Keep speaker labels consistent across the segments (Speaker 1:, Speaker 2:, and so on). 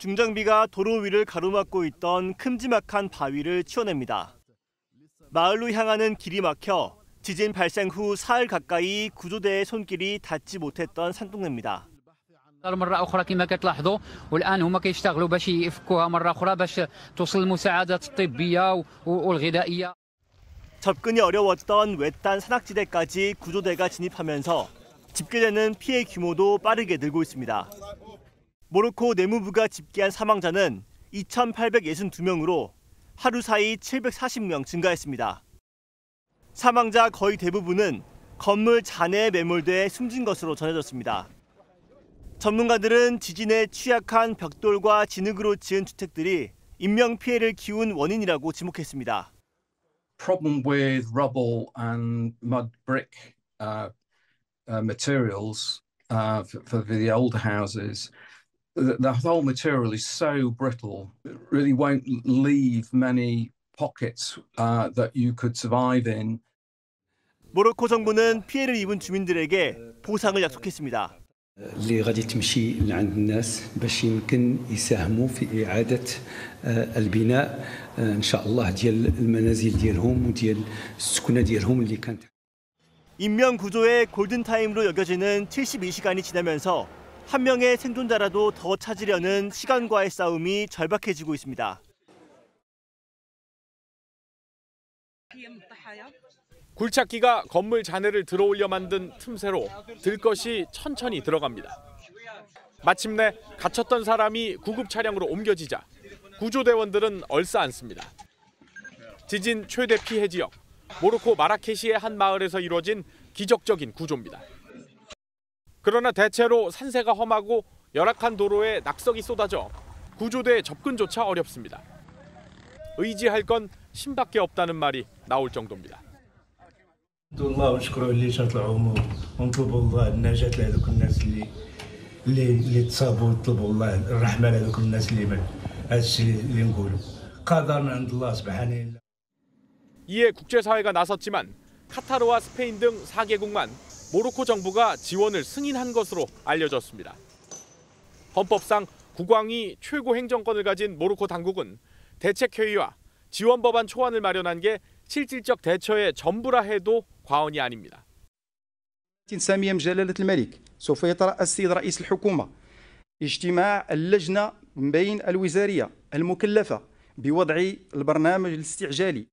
Speaker 1: 중장비가 도로 위를 가로막고 있던 큼지막한 바위를 치워냅니다. 마을로 향하는 길이 막혀 지진 발생 후 사흘 가까이 구조대의 손길이 닿지 못했던 산동네입니다.
Speaker 2: مرة أخرى كما كتلاحظوا والآن هما كيشتغلوا باش يفكوها مرة أخرى باش توصل المساعدات الطبية والغذائية.
Speaker 1: 접근이 어려웠던 외딴 산악지대까지 구조대가 진입하면서 집계되는 피해 규모도 빠르게 늘고 있습니다. 모로코 내무부가 집계한 사망자는 2,862명으로 하루 사이 740명 증가했습니다. 사망자 거의 대부분은 건물 잔해에 매몰돼 숨진 것으로 전해졌습니다. 전문가들은 지진에 취약한 벽돌과 진흙으로 지은 주택들이 인명피해를 키운 원인이라고 지목했습니다.
Speaker 3: Problem with rubble and mud brick materials for the older houses. The whole material is so brittle, it really won't leave many pockets that you could survive in.
Speaker 1: 모로코 정부는 피해를 입은 주민들에게 보상을 약속했습니다.
Speaker 4: اللي غادي تمشي لعند الناس باش يمكن يساهموا في إعادة البناء إن شاء الله ديال المنازل ديالهم وديال السكنة ديالهم اللي كانت.
Speaker 1: 인명 구조의 골든타임으로 여겨지는 72시간이 지나면서 한 명의 생존자라도 더 찾으려는 시간과의 싸움이 절박해지고 있습니다.
Speaker 5: 굴착기가 건물 잔해를 들어올려 만든 틈새로 들것이 천천히 들어갑니다. 마침내 갇혔던 사람이 구급 차량으로 옮겨지자 구조대원들은 얼싸안습니다. 지진 최대 피해 지역 모로코 마라케시의 한 마을에서 이루어진 기적적인 구조입니다. 그러나 대체로 산세가 험하고 열악한 도로에 낙석이 쏟아져 구조대의 접근조차 어렵습니다. 의지할 건 신밖에 없다는 말이 나올 정도입니다.
Speaker 6: الله ونشكروا اللي تطلعوا ونطلبوا الله النجاة لهذوك الناس اللي تصابوا ونطلبوا الله الرحمة لهذوك الناس اللي مات. هذا الشيء اللي نقولوا قدرنا عند الله سبحانه.
Speaker 5: 이에 국제사회가 나섰지만 카타르와 스페인 등 4개국만 모로코 정부가 지원을 승인한 것으로 알려졌습니다. 헌법상 국왕이 최고 행정권을 가진 모로코 당국은 대책회의와 지원법안 초안을 마련한 게 실질적 대처의 전부라 해도 과언이 아닙니다.
Speaker 7: سامية جلالة الملك سوف يترأس السيد رئيس الحكومة اجتماع اللجنة بين الوزارية المكلفة بوضع البرنامج الاستعجالي.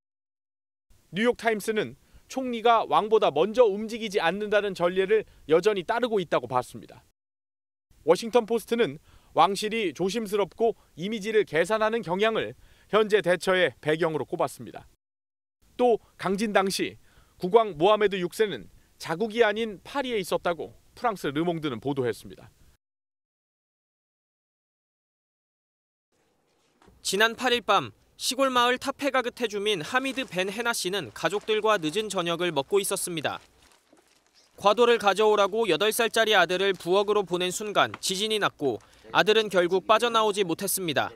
Speaker 5: 뉴욕타임스는 총리가 왕보다 먼저 움직이지 않는다는 전례를 여전히 따르고 있다고 봤습니다. 워싱턴 포스트는 왕실이 조심스럽고 이미지를 계산하는 경향을 현재 대처의 배경으로 꼽았습니다. 또 강진 당시 국왕 모하메드 6세는 자국이 아닌 파리에 있었다고 프랑스 르몽드는 보도했습니다.
Speaker 8: 지난 8일 밤 시골 마을 타페가그테 주민 하미드 벤 헤나 씨는 가족들과 늦은 저녁을 먹고 있었습니다. 과도를 가져오라고 8살짜리 아들을 부엌으로 보낸 순간 지진이 났고 아들은 결국 빠져나오지 못했습니다.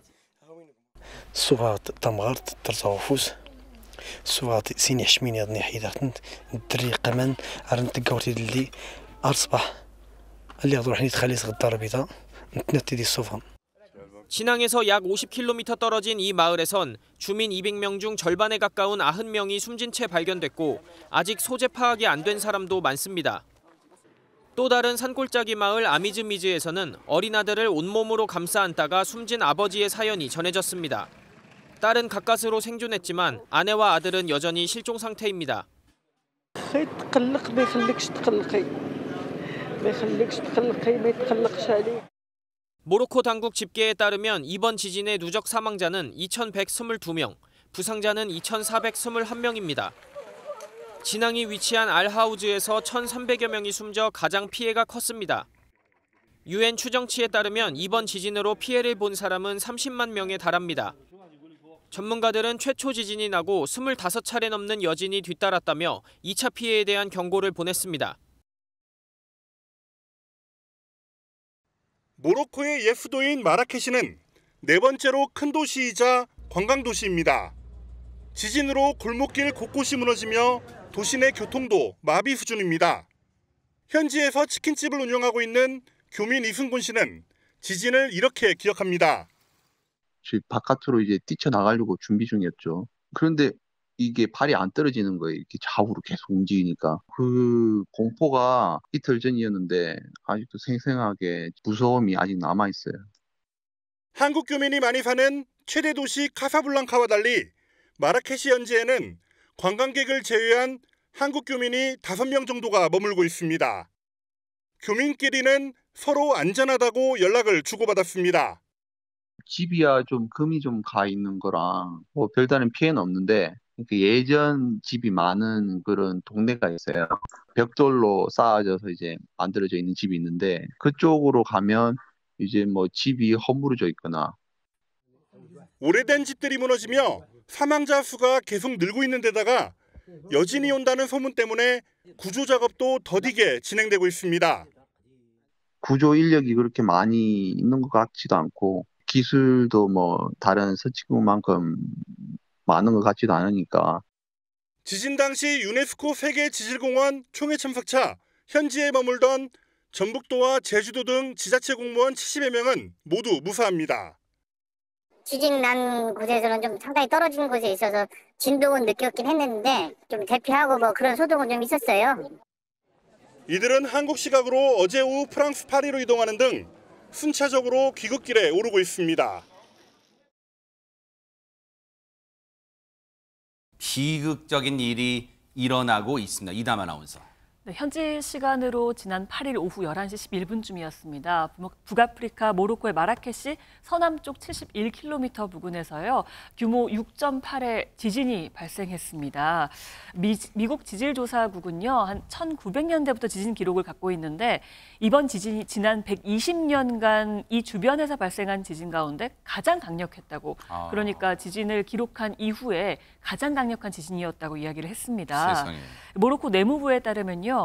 Speaker 9: سوات سيني حشميني أضني حيداتن الدري قمان أرنت قوتي اللي أرصبح اللي أضروحني تخليص غدار بيضا نتنتي دي الصوفهم.
Speaker 8: 진앙에서 약 50km 떨어진 이 마을에선 주민 200명 중 절반에 가까운 90명이 숨진 채 발견됐고 아직 소재 파악이 안 된 사람도 많습니다. 또 다른 산골짜기 마을 아미즈미즈에서는 어린 아들을 온몸으로 감싸 안다가 숨진 아버지의 사연이 전해졌습니다. 딸은 가까스로 생존했지만 아내와 아들은 여전히 실종 상태입니다. 모로코 당국 집계에 따르면 이번 지진의 누적 사망자는 2,122명, 부상자는 2,421명입니다. 진앙이 위치한 알하우즈에서 1,300여 명이 숨져 가장 피해가 컸습니다. UN 추정치에 따르면 이번 지진으로 피해를 본 사람은 30만 명에 달합니다. 전문가들은 최초 지진이 나고 25차례 넘는 여진이 뒤따랐다며 2차 피해에 대한 경고를 보냈습니다.
Speaker 10: 모로코의 옛 수도인 마라케시는 네 번째로 큰 도시이자 관광도시입니다. 지진으로 골목길 곳곳이 무너지며 도시 내 교통도 마비 수준입니다. 현지에서 치킨집을 운영하고 있는 교민 이승곤 씨는 지진을 이렇게 기억합니다.
Speaker 11: 집 바깥으로 이제 뛰쳐나가려고 준비 중이었죠. 그런데 이게 발이 안 떨어지는 거예요. 이렇게 좌우로 계속 움직이니까. 그 공포가 이틀 전이었는데 아직도 생생하게 무서움이 아직 남아있어요.
Speaker 10: 한국 교민이 많이 사는 최대 도시 카사블랑카와 달리 마라케시 현지에는 관광객을 제외한 한국 교민이 5명 정도가 머물고 있습니다. 교민끼리는 서로 안전하다고 연락을 주고받았습니다.
Speaker 11: 집이야 좀 금이 좀 가 있는 거랑 뭐 별다른 피해는 없는데 예전 집이 많은 그런 동네가 있어요. 벽돌로 쌓아져서 이제 만들어져 있는 집이 있는데 그쪽으로 가면 이제 뭐 집이 허물어져 있거나
Speaker 10: 오래된 집들이 무너지며 사망자 수가 계속 늘고 있는 데다가 여진이 온다는 소문 때문에 구조 작업도 더디게 진행되고 있습니다.
Speaker 11: 구조 인력이 그렇게 많이 있는 것 같지도 않고 기술도 뭐 다른 서치국만큼 많은 것 같지도 않으니까.
Speaker 10: 지진 당시 유네스코 세계지질공원 총회 참석차 현지에 머물던 전북도와 제주도 등 지자체 공무원 70여 명은 모두 무사합니다.
Speaker 12: 지진 난 곳에서는 좀 상당히 떨어진 곳에 있어서 진동은 느꼈긴 했는데 좀 대피하고 뭐 그런 소동은 좀 있었어요.
Speaker 10: 이들은 한국 시각으로 어제 오후 프랑스 파리로 이동하는 등 순차적으로 귀국길에 오르고 있습니다.
Speaker 13: 비극적인 일이 일어나고 있습니다. 이담 아나운서.
Speaker 14: 네, 현지 시간으로 지난 8일 오후 11시 11분쯤이었습니다. 북아프리카 모로코의 마라케시 서남쪽 71km 부근에서요. 규모 6.8의 지진이 발생했습니다. 미국 지질조사국은요. 한 1900년대부터 지진 기록을 갖고 있는데 이번 지진이 지난 120년간 이 주변에서 발생한 지진 가운데 가장 강력했다고. 그러니까 지진을 기록한 이후에 가장 강력한 지진이었다고 이야기를 했습니다.
Speaker 13: 세상에.
Speaker 14: 모로코 내무부에 따르면요.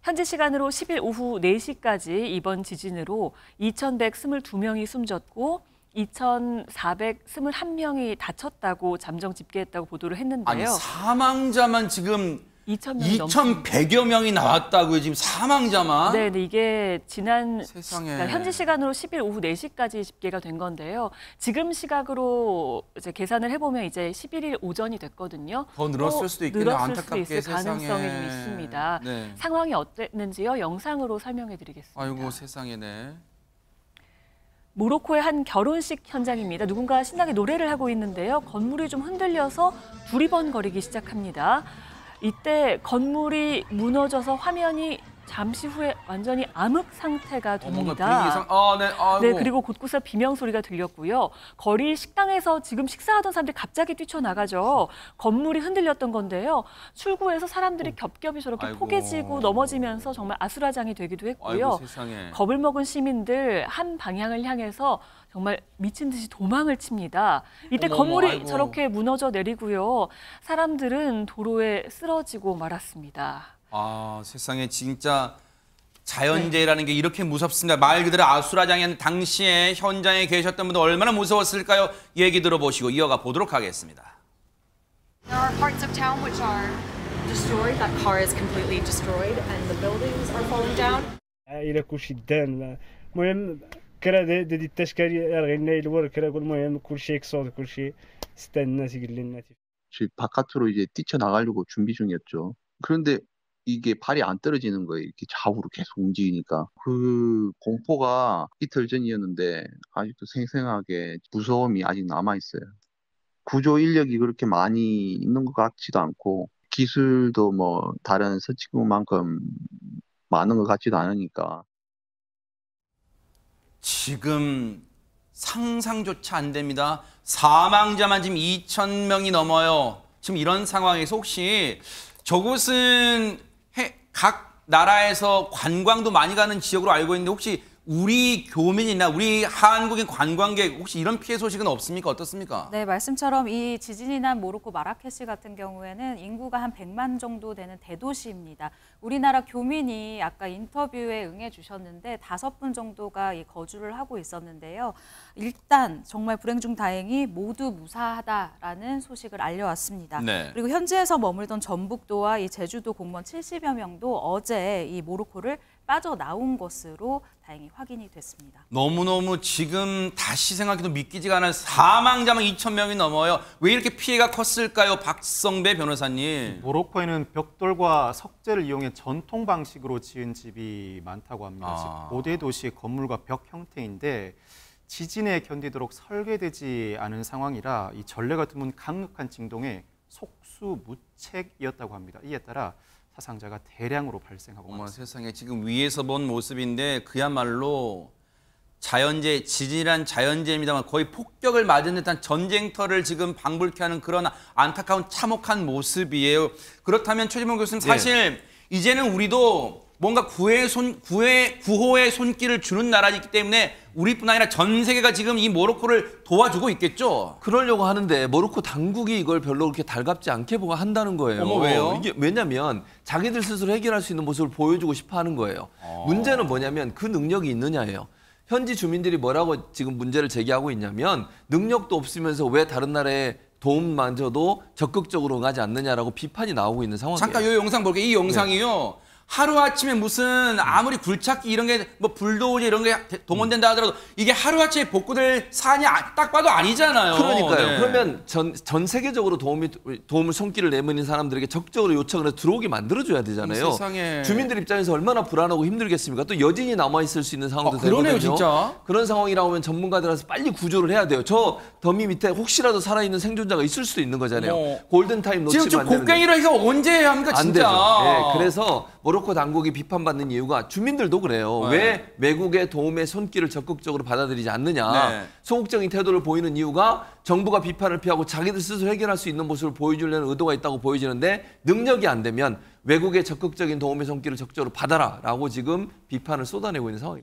Speaker 14: 현지 시간으로 10일 오후 4시까지 이번 지진으로 2,122명이 숨졌고 2,421명이 다쳤다고 잠정 집계했다고 보도를 했는데요.
Speaker 13: 아니 사망자만 지금
Speaker 14: 2,100여
Speaker 13: 명이 나왔다고요. 지금 사망자만.
Speaker 14: 네, 이게 지난
Speaker 13: 세상에.
Speaker 14: 현지 시간으로 10일 오후 4시까지 집계가 된 건데요. 지금 시각으로 이제 계산을 해보면 이제 11일 오전이 됐거든요.
Speaker 13: 더 늘었을 수도 있겠네요.
Speaker 14: 늘었을
Speaker 13: 안타깝게
Speaker 14: 수도 있을
Speaker 13: 세상에.
Speaker 14: 가능성이 좀 있습니다.
Speaker 13: 네.
Speaker 14: 상황이 어땠는지요? 영상으로 설명해드리겠습니다.
Speaker 13: 아이고 세상에네.
Speaker 14: 모로코의 한 결혼식 현장입니다. 누군가 신나게 노래를 하고 있는데요. 건물이 좀 흔들려서 두리번거리기 시작합니다. 이때 건물이 무너져서 화면이 잠시 후에 완전히 암흑 상태가 됩니다. 네, 그리고 곳곳에 비명 소리가 들렸고요. 거리 식당에서 지금 식사하던 사람들이 갑자기 뛰쳐나가죠. 건물이 흔들렸던 건데요. 출구에서 사람들이 겹겹이 저렇게 포개지고 넘어지면서 정말 아수라장이 되기도 했고요. 겁을 먹은 시민들 한 방향을 향해서 정말 미친 듯이 도망을 칩니다. 이때 건물이 저렇게 무너져 내리고요. 사람들은 도로에 쓰러지고 말았습니다.
Speaker 13: 아, 세상에 진짜 자연재해라는 게 이렇게 무섭습니다. 말 그대로 아수라장인 당시에 현장에 계셨던 분들 얼마나 무서웠을까요? 얘기 들어보시고 이어가 보도록 하겠습니다.
Speaker 15: There are parts of town which are destroyed. That car is completely destroyed and the buildings are falling down.
Speaker 6: إلى كل شيء دان المهم كرا دي التشكال غينا الور كرا المهم كل شيء كصود كل شيء ستان الناس يقول لنا
Speaker 11: 집 바깥으로 이제 뛰쳐나가려고 준비 중이었죠. 그런데 이게 발이 안 떨어지는 거예요. 이렇게 좌우로 계속 움직이니까. 그 공포가 이틀 전이었는데 아직도 생생하게 무서움이 아직 남아있어요. 구조 인력이 그렇게 많이 있는 것 같지도 않고 기술도 뭐 다른 서치국만큼 많은 것 같지도 않으니까.
Speaker 13: 지금 상상조차 안 됩니다. 사망자만 지금 2,000명이 넘어요. 지금 이런 상황에서 혹시 저곳은 각 나라에서 관광도 많이 가는 지역으로 알고 있는데 혹시 우리 교민이나 우리 한국인 관광객 혹시 이런 피해 소식은 없습니까? 어떻습니까?
Speaker 16: 네, 말씀처럼 이 지진이 난 모로코 마라케시 같은 경우에는 인구가 한 100만 정도 되는 대도시입니다. 우리나라 교민이 아까 인터뷰에 응해 주셨는데 5분 정도가 거주를 하고 있었는데요. 일단 정말 불행 중 다행히 모두 무사하다라는 소식을 알려왔습니다.
Speaker 13: 네.
Speaker 16: 그리고 현지에서 머물던 전북도와 이 제주도 공무원 70여 명도 어제 이 모로코를 빠져나온 것으로 다행히 확인이 됐습니다.
Speaker 13: 너무너무 지금 다시 생각해도 믿기지가 않아요. 사망자만 2,000명이 넘어요. 왜 이렇게 피해가 컸을까요? 박성배 변호사님.
Speaker 17: 모로코에는 벽돌과 석재를 이용해 전통 방식으로 지은 집이 많다고 합니다. 즉 고대 도시의 건물과 벽 형태인데 지진에 견디도록 설계되지 않은 상황이라 이 전례가 드문 강력한 진동에 속수무책이었다고 합니다. 이에 따라 사상자가 대량으로 발생하고
Speaker 13: 어머
Speaker 17: 있습니다.
Speaker 13: 세상에 지금 위에서 본 모습인데 그야말로 자연재해, 지진이란 자연재해입니다만 거의 폭격을 맞은 듯한 전쟁터를 지금 방불케 하는 그런 안타까운 참혹한 모습이에요. 그렇다면 최진봉 교수님 사실 이제는 우리도 뭔가 구호의 손길을 주는 나라이기 때문에 우리뿐 아니라 전 세계가 지금 이 모로코를 도와주고 있겠죠.
Speaker 18: 그러려고 하는데 모로코 당국이 이걸 별로 그렇게 달갑지 않게 한다는 거예요.
Speaker 13: 어머, 왜요?
Speaker 18: 이게 왜냐면 자기들 스스로 해결할 수 있는 모습을 보여주고 싶어 하는 거예요. 문제는 뭐냐면 그 능력이 있느냐예요. 현지 주민들이 뭐라고 지금 문제를 제기하고 있냐면 능력도 없으면서 왜 다른 나라에 도움만져도 적극적으로 응하지 않느냐라고 비판이 나오고 있는 상황이에요.
Speaker 13: 잠깐 이 영상 볼게요. 이 영상이요. 하루아침에 무슨 아무리 굴착기 이런 게 뭐 불도저 이런 게 동원된다 하더라도 이게 하루아침에 복구될 사안이 딱 봐도 아니잖아요.
Speaker 18: 그러니까요.
Speaker 13: 네.
Speaker 18: 그러면 전 세계적으로 도움을 손길을 내미는 사람들에게 적극적으로 요청을 해서 들어오게 만들어줘야 되잖아요.
Speaker 13: 세상에.
Speaker 18: 주민들 입장에서 얼마나 불안하고 힘들겠습니까? 또 여진이 남아있을 수 있는 상황도
Speaker 13: 그러네요,
Speaker 18: 되거든요.
Speaker 13: 진짜.
Speaker 18: 그런 상황이라고 하면 전문가들한테 빨리 구조를 해야 돼요. 저 더미 밑에 혹시라도 살아있는 생존자가 있을 수도 있는 거잖아요. 골든타임 놓치면
Speaker 13: 지금
Speaker 18: 안 되는데.
Speaker 13: 곡괭이로 해서 언제 해야 합니까
Speaker 18: 안
Speaker 13: 진짜.
Speaker 18: 되죠. 네, 그래서 모로코 당국이 비판받는 이유가 주민들도 그래요.
Speaker 13: 네.
Speaker 18: 왜 외국의 도움의 손길을 적극적으로 받아들이지 않느냐.
Speaker 13: 네.
Speaker 18: 소극적인 태도를 보이는 이유가 정부가 비판을 피하고 자기들 스스로 해결할 수 있는 모습을 보여주려는 의도가 있다고 보여지는데 능력이 안 되면 외국의 적극적인 도움의 손길을 적극적으로 받아라라고 지금 비판을 쏟아내고 있는 상황입니다.